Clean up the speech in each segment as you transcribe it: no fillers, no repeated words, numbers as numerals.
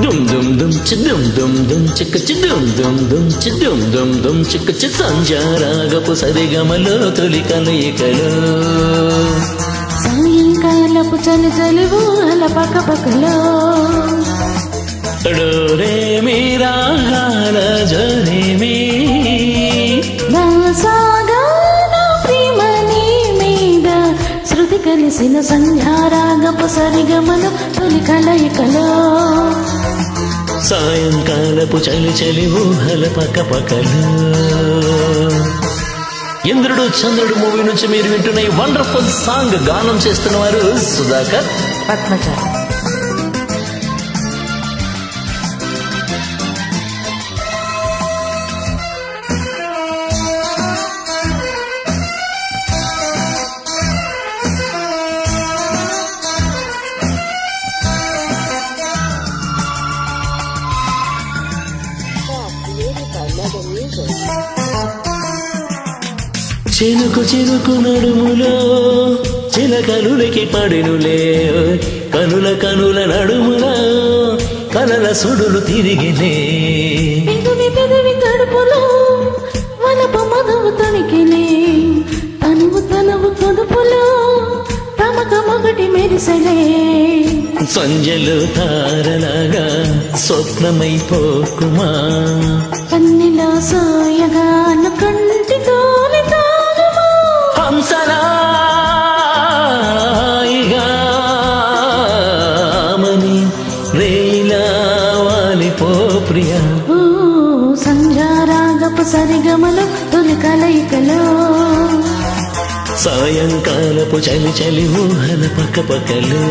dum dum dum chidum dum dum chicka chidum dum dum chidum dum dum chicka ch సంజారాగపు సరిగమలో తొలి కలయికలో సాయంకాలపు చలి చలి ఊహల పక్కపక్కలో డోరే మీరా గాల జోరే మీ దాసాగాన ప్రేమ నీ మీద శృతి కలిసిన సంధ్యారాగపు సరిగమలో తొలి కలయికలో సాయంకాలపు చలి చలి ఊహల పక్కపక్కలో ఇంద్రుడు చంద్రుడు మూవీ నుంచి మీరు వింటున్న ఈ వండర్ఫుల్ సాంగ్ గానం చేస్తున్న వారు సుధాకర్, పద్మజ. చినుకు చినుకు నడుములో చిలకలులకి పడినులే కనుల కనుల నడుములో కలల సుడులు తిరిగిలే పెదవి పెదవి తడుపులో వలపు మధువు తణికిలే తనువు తనువు కొడుపులో తమక మొగటి మెరిసలే సంజలు తారలాగా స్వప్నమైపోకుమా కన్నిలో సోయగాను కంటితోని తాగుమా హంసలాయిగా మని రేయిలా వాలిపో ప్రియా ఓ సంధ్యారాగపు సరిగమలో తొలి కలయికలో సాయంకాలపు చలి చలి ఊహల పక్కపక్కలో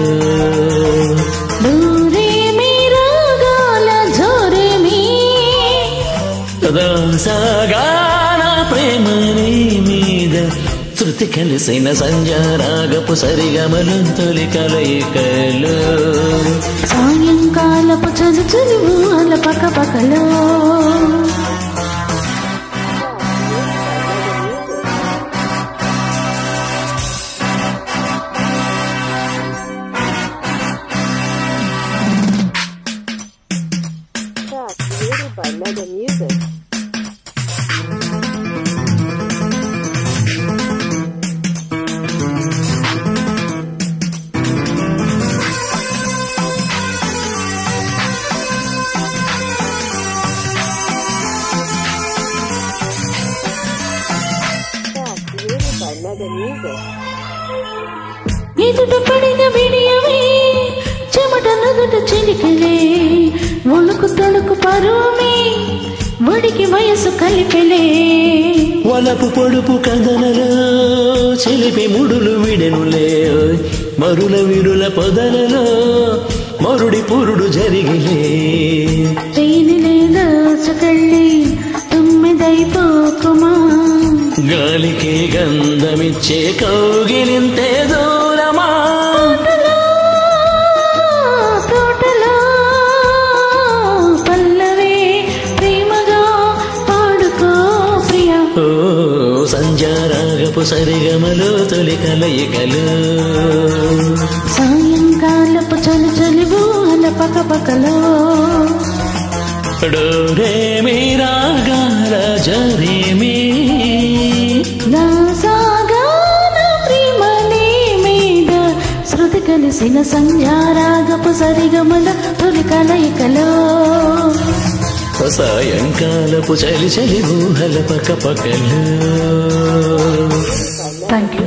దూరే మీ రాగాల జోరే మీ సాగాన ప్రేమ నీ మీద శృతి కలిసిన సంధ్యారాగపు సరిగమలు తొలి కలయికలో సాయంకాలపు చలి చలి ఊహల పక్కపక్కలో Created by Mega Music. Created by Mega Music. ఎదుట పడిన విడియమే చెమట నదుట చిలికలే ఒలుకు తొడుకు పరువమే ఒడికి వయసు కలిపెలే వలపు పొడుపు కథలలో చిలిపి ముడులు విడెనులే మరుల విడుల పొదలలో మరుడి పురుడు జరిగిలే తేనెలే దాచుకెళ్ళి తొమ్మిదైపోకుమా గాలికి గంధమిచ్చే కౌగిలింతే దూరమా తోటలో పల్లవే ప్రేమగా పాడుకో ప్రియా ఓ సంధ్యారాగపు సరిగమలో తొలి కలయికలు సాయంకాలపు చలి చలి ఊహల పక్కపక్కలో డోరే మీరా గాల జరే మీ దాసాగాన ప్రేమ నీ మీద శృతి కలిసిన సంధ్యారాగపు సరిగమల తొలి కలయికలో సాయంకాలపు చలి చలి ఊహల పక్కపక్కలు థ్యాంక్ యూ.